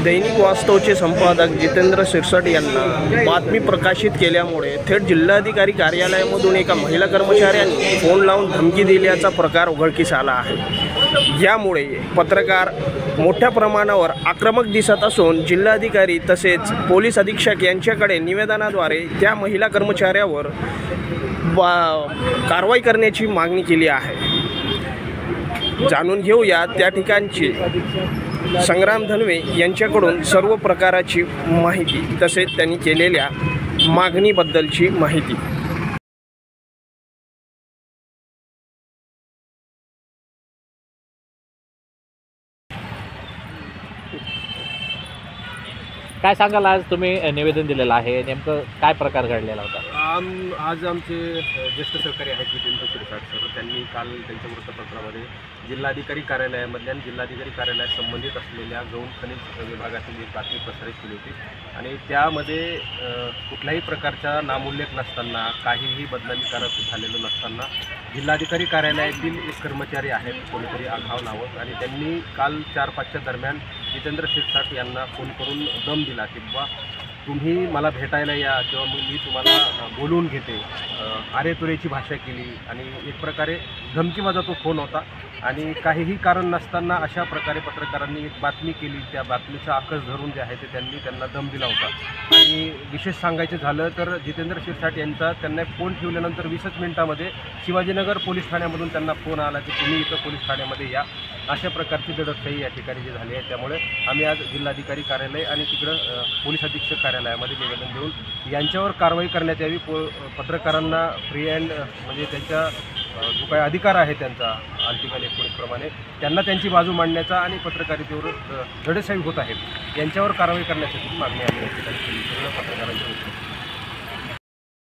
दैनिक वास्तवचे संपादक जितेंद्र शिरसाट यांना बातमी प्रकाशित केल्यामुळे थेट जिल्हाधिकारी कार्यालयामधून एका महिला कर्मचाऱ्यांनी फोन लावून धमकी दिल्याचा प्रकार उघडकीस आला आहे। यामुळे पत्रकार मोठ्या प्रमाणावर आक्रमक दिसत असून जिल्हाधिकारी तसेच पोलीस अधीक्षक यांच्याकडे निवेदनाद्वारे त्या महिला कर्मचाऱ्यावर कारवाई करण्याची मागणी केली आहे। जाणून घेऊया त्या ठिकाणची संग्राम धनवे यांच्याकडून सर्व प्रकाराची माहिती तसेच त्यांनी केलेल्या मागणीबद्दलची माहिती। काय सांगाल, आज तुम्ही निवेदन दिलेलं आहे, नेमकं काय प्रकार घडलेला होता? आज आमचे ज्येष्ठ सहकारी आहेत जितेंद्र शिरसाट सर, त्यांनी काल त्यांच्या वृत्तपत्रामध्ये जिल्हाधिकारी कार्यालयामधल्या आणि जिल्हाधिकारी कार्यालयात संबंधित असलेल्या गौण खनिज विभागातील एक बातमी प्रसारित केली होती आणि त्यामध्ये कुठल्याही प्रकारचा नामोल्लेख नसताना, काहीही बदनामीकारक झालेलं नसताना जिल्हाधिकारी कार्यालयातील एक कर्मचारी आहेत कोणीतरी आघाव नावं, आणि त्यांनी काल 4-5च्या दरम्यान जितेंद्र शिरसाट यांना फोन करून दम दिला की बाबा तुम्ही मला भेटायला या किंवा मी तुम्हाला बोलवून घेते, अरेतुरेची भाषा केली आणि एक प्रकारे धमकीवाजा तो फोन होता। आणि काहीही कारण नसताना अशा प्रकारे पत्रकारांनी एक बातमी केली, त्या बातमीचा आकस धरून जे आहे ते त्यांना दम दिला होता। आणि विशेष सांगायचं झालं तर जितेंद्र शिरसाट यांचा त्यांना फोन ठेवल्यानंतर 20च मिनिटामध्ये शिवाजीनगर पोलीस ठाण्यामधून त्यांना फोन आला की तुम्ही इथं पोलीस ठाण्यामध्ये या, अशा प्रकारची दडपशाही या ठिकाणी जी झाली आहे। त्यामुळे आम्ही आज जिल्हाधिकारी कार्यालय आणि तिकडं पोलीस अधीक्षक कार्यालयामध्ये निवेदन देऊन यांच्यावर कारवाई करण्यात यावी। पत्रकारांना फ्री अँड म्हणजे त्यांच्या जो काही अधिकार आहे त्यांचा आर्टिकल 19 प्रमाणे त्यांना त्यांची बाजू मांडण्याचा आणि पत्रकारितेवर धडेसाई होत आहेत यांच्यावर कारवाई करण्यासाठी मागणी आम्ही या ठिकाणी केली। पत्रकारांच्या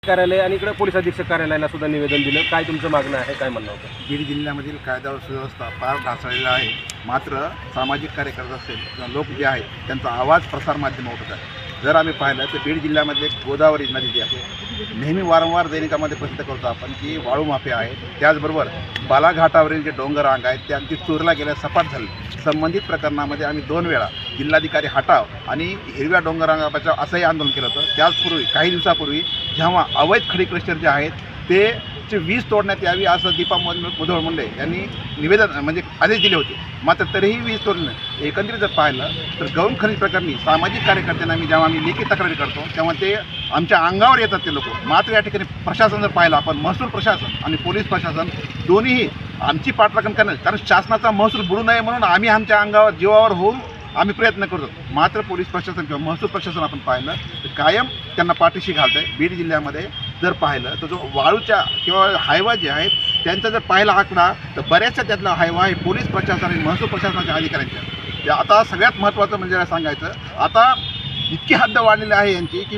कार्यालय आणि इकडे पोलीस अधीक्षक कार्यालयाला सुद्धा निवेदन दिलं। काय तुमचं मागणं आहे, काय म्हणणं होतं? बीड जिल्ह्यामधील कायदा व सुव्यवस्था फार ढासळलेला आहे, मात्र सामाजिक कार्यकर्ते असेल किंवा लोक जे आहेत त्यांचा आवाज प्रसारमाध्यमावर होत आहे। जर आम्ही पाहिलं तर बीड जिल्ह्यामध्ये गोदावरी नदी जी आहे नेहमी वारंवार दैनिकामध्ये प्रसिद्ध करतो आपण की वाळू माफिया आहे, त्याचबरोबर बालाघाटावरील जे डोंगर रांग आहेत ते अगदी चोरीला गेल्या सपाट झाले। संबंधित प्रकरणामध्ये आम्ही 2 वेळा जिल्हाधिकारी हटाव आणि हिरव्या डोंगररांगा बचाव असंही आंदोलन केलं होतं। त्याचपूर्वी काही दिवसापूर्वी जेव्हा अवैध खडी क्रशर जे आहेत ते वीज तोडण्यात यावी असं दीपा मुधोळ मुंडे यांनी निवेदन म्हणजे आदेश दिले होते, मात्र तरीही वीज तोडणं। एकंदरीत जर पाहिलं तर गौण खनिज प्रकरणी सामाजिक कार्यकर्त्यांना जेव्हा आम्ही लेखी तक्रारी करतो तेव्हा ते आमच्या अंगावर येतात ते लोक। मात्र या ठिकाणी प्रशासन जर पाहिलं आपण, महसूल प्रशासन आणि पोलीस प्रशासन दोन्हीही आमची पाठराखण करणं, कारण शासनाचा महसूल बुडू नये म्हणून आम्ही आमच्या अंगावर जीवावर होऊन आम्ही प्रयत्न करतो। मात्र पोलीस प्रशासन किंवा महसूल प्रशासन आपण पाहिलं तर कायम त्यांना पाठीशी घालतं आहे। बीड जिल्ह्यामध्ये जर पाहिलं तर जो वाळूच्या किंवा हायवा जे आहेत त्यांचा जर पाहिला आकडा तर बऱ्याचशा त्यातला हायवा आहे पोलीस प्रशासन आणि महसूल प्रशासनाच्या अधिकाऱ्यांच्या। आता सगळ्यात महत्त्वाचं म्हणजे सांगायचं, आता इतकी हद्द वाढलेली आहे यांची की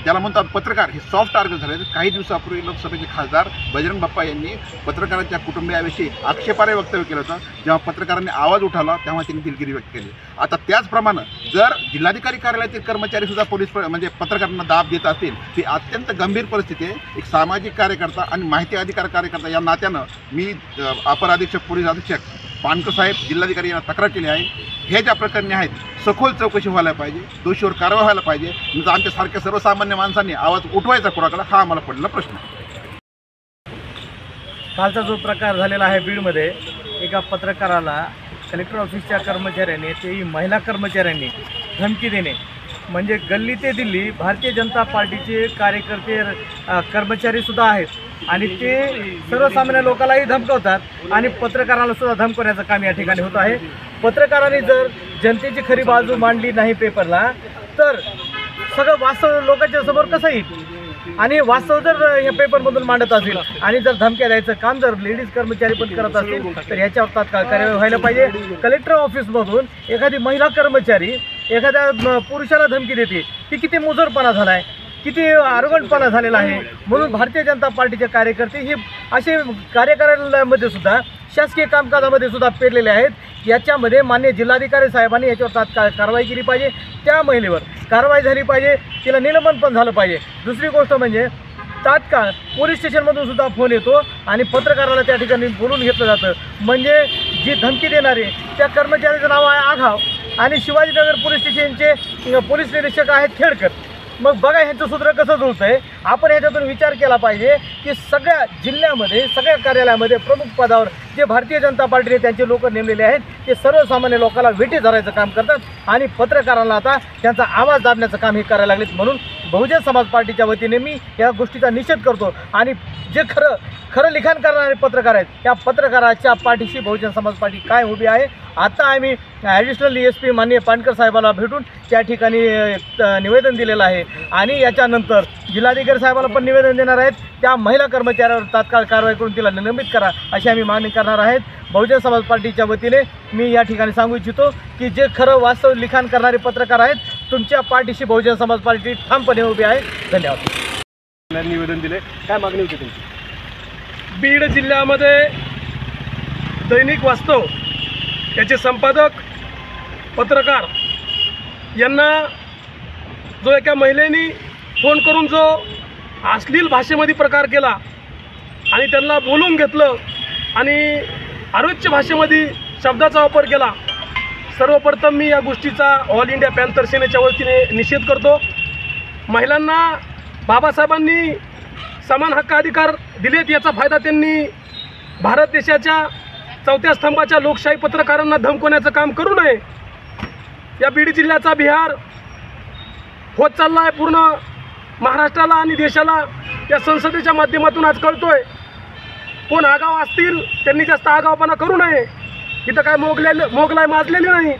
ज्याला म्हणतात पत्रकार हे सॉफ्ट टार्गेट झाले। काही दिवसापूर्वी लोकसभेचे खासदार बजरंग बाप्पा यांनी पत्रकारांच्या कुटुंबियाविषयी आक्षेपार्ह वक्तव्य केलं होतं। जेव्हा पत्रकारांनी आवाज उठवला तेव्हा त्यांनी दिलगिरी व्यक्त केली। आता त्याचप्रमाणे जर जिल्हाधिकारी कार्यालयातील कर्मचारीसुद्धा पोलीस म्हणजे पत्रकारांना दाब देत असतील ती अत्यंत गंभीर परिस्थिती आहे। एक सामाजिक कार्यकर्ता आणि माहिती अधिकार कार्यकर्ता या नात्यानं मी अपर अधीक्षक पोलीस अधीक्षक पानकर साहेब जिल्हाधिकारी यांना तक्रार केली आहे। हे ज्या प्रकरणी आहेत सखोल चौकशी व्हायला पाहिजे, दोषीवर कारवाई व्हायला पाहिजे, म्हणजे आमच्यासारख्या सर्वसामान्य माणसांनी आवाज उठवायचा कुणाकडे हा आम्हाला पडलेला प्रश्न आहे। कालचा जो प्रकार झालेला आहे बीडमध्ये, एका पत्रकाराला कलेक्टर ऑफिसच्या कर्मचाऱ्यांनी, तेही महिला कर्मचाऱ्यांनी धमकी देणे, म्हणजे गल्ली ते दिल्ली भारतीय जनता पार्टीचे कार्यकर्ते कर्मचारीसुद्धा आहेत आणि ते सर्वसामान्य लोकांनाही धमकवतात आणि पत्रकारांना सुद्धा धमकवण्याचं काम या ठिकाणी होत आहे। पत्रकारांनी जर जनतेची खरी बाजू मांडली नाही पेपरला तर सगळं वास्तव लोकांच्या समोर कसं येईल, आणि वास्तव जर या पेपरमधून मांडत असेल आणि जर धमक्या द्यायचं काम जर लेडीज कर्मचारी पण करत असतील तर याच्यावर तात्काळ कार्यवाही व्हायला पाहिजे। कलेक्टर ऑफिसमधून एखादी महिला कर्मचारी एखाद्या पुरुषाला धमकी देते, ती किती मुजोरपणा झाला आहे, किती आरोगणपणा झालेला आहे। म्हणून भारतीय जनता पार्टीचे कार्यकर्ते हे असे कार्यालयामध्ये सुद्धा शासकीय कामकाजामध्ये सुद्धा पेरलेले आहेत। याच्यामध्ये माननीय जिल्हाधिकारी साहेबांनी याच्यावर तात्काळ कारवाई केली पाहिजे, त्या महिलेवर कारवाई झाली पाहिजे, तिला निलंबन पण झालं पाहिजे। दुसरी गोष्ट म्हणजे तात्काळ पोलीस स्टेशनमधून सुद्धा फोन येतो आणि पत्रकाराला त्या ठिकाणी बोलून घेतलं जातं, म्हणजे जी धमकी देणारे त्या कर्मचाऱ्याचं नाव आहे आघाव, आणि शिवाजीनगर पोलीस स्टेशनचे पोलीस निरीक्षक आहेत खेडकर. मग बघा ह्यांचं सूत्र कसं जुळतं आहे. आपण ह्याच्यातून विचार केला पाहिजे की सगळ्या जिल्ह्यामध्ये सगळ्या कार्यालयामध्ये प्रमुख पदावर जे भारतीय जनता पार्टीने त्यांचे लोक नेमलेले आहेत ते सर्वसामान्य लोकांना वेठी धरायचं काम करतात आणि पत्रकारांना आता त्यांचा आवाज दाबण्याचं काम हे करायला लागलेत. म्हणून बहुजन समाज पार्टीच्या वतीने मी या गोष्टीचा निषेध करतो आणि जे खरं लिखाण करणारे पत्रकार आहेत त्या पत्रकाराच्या पाठीशी बहुजन समाज पार्टी काय उभी आहे. आता आम्ही ॲडिशनल ESP माननीय पानकर साहेबाला भेटून त्या ठिकाणी निवेदन दिलेलं आहे आणि याच्यानंतर जिल्हाधिकारी साहेबाला पण निवेदन देणार आहेत. त्या महिला कर्मचाऱ्यावर तात्काळ कारवाई करून तिला निलंबित करा अशी आम्ही मागणी करणार आहेत. बहुजन समाज पार्टीच्या वतीने मी या ठिकाणी सांगू इच्छितो की जे खरं वास्तव लिखाण करणारे पत्रकार आहेत तुमच्या पाठीशी बहुजन समाज पार्टी ठामपणे उभी आहे. धन्यवाद. निवेदन दिले, काय मागणी होती तुमची? बीड जिल्ह्यामध्ये दैनिक वास्तव याचे संपादक पत्रकार यांना जो एका महिलेने फोन करून जो अश्लील भाषेमध्ये प्रकार केला आणि त्यांना बोलून घेतलं आणि अरोच्य भाषेमध्ये शब्दाचा वापर केला, सर्वप्रथम मी या गोष्टीचा ऑल इंडिया पॅन्थर सेनेच्या वतीने निषेध करतो. महिलांना बाबासाहेबांनी समान हक्क अधिकार दिलेत याचा फायदा त्यांनी भारत देशाच्या चौथ्या स्तंभाच्या लोकशाही पत्रकारांना धमकवण्याचं काम करू नये. या बीड जिल्ह्याचा बिहार होत चालला आहे. पूर्ण महाराष्ट्राला आणि देशाला या संसदेच्या माध्यमातून आज कळतोय. कोण आगाव असतील त्यांनी जास्त आगावपणा करू नये. इथं काय मोगलाई माजलेली नाही.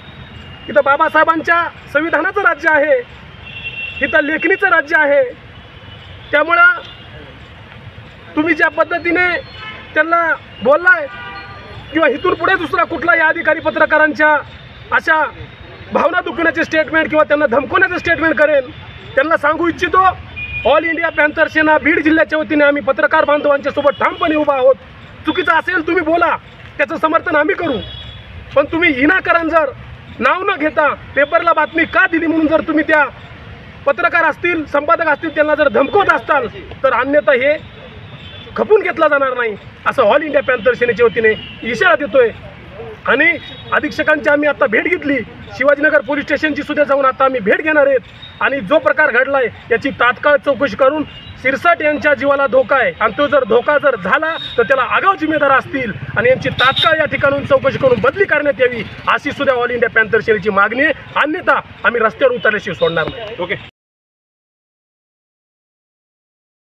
इथं बाबासाहेबांच्या संविधानाचं राज्य आहे, इथं लेखणीचं राज्य आहे. त्यामुळं तुम्ही ज्या पद्धतीने त्यांना बोललाय किंवा इथून पुढे दुसरा कुठलाही अधिकारी पत्रकारांच्या अशा भावना दुखवण्याचे स्टेटमेंट किंवा त्यांना धमकवण्याचं स्टेटमेंट करेन, त्यांना सांगू इच्छितो ऑल इंडिया पॅन्थर सेना बीड जिल्ह्याच्या वतीने आम्ही पत्रकार बांधवांच्या सोबत ठामपणे उभा आहोत. चुकीचं असेल तुम्ही बोला, त्याचं समर्थन आम्ही करू. पण तुम्ही विनाकारण जर नाव न घेता पेपरला बातमी का दिली म्हणून जर तुम्ही त्या पत्रकार असतील संपादक असतील त्यांना जर धमकवत असताल तर अन्यथा हे खपून घेतला जाणार नाही असं ऑल इंडिया पॅन्थर सेनेच्या वतीने इशारा देतोय. आणि अधीक्षकांची आम्ही आता भेट घेतली. शिवाजीनगर पोलीस स्टेशनची सुद्धा जाऊन आता आम्ही भेट घेणार आहेत आणि जो प्रकार घडलाय याची तात्काळ चौकशी करून सिरसाट यांच्या जीवाला धोका आहे आणि तो जर धोका जर झाला तर त्याला आगाऊ जिम्मेदार असतील आणि यांची तात्काळ या ठिकाणून चौकशी करून बदली करण्यात यावी अशी सुद्धा ऑल इंडिया पॅन्थर सेनेची मागणी आहे. अन्यथा आम्ही रस्त्यावर उतरल्याशिवाय सोडणार नाही. ओके.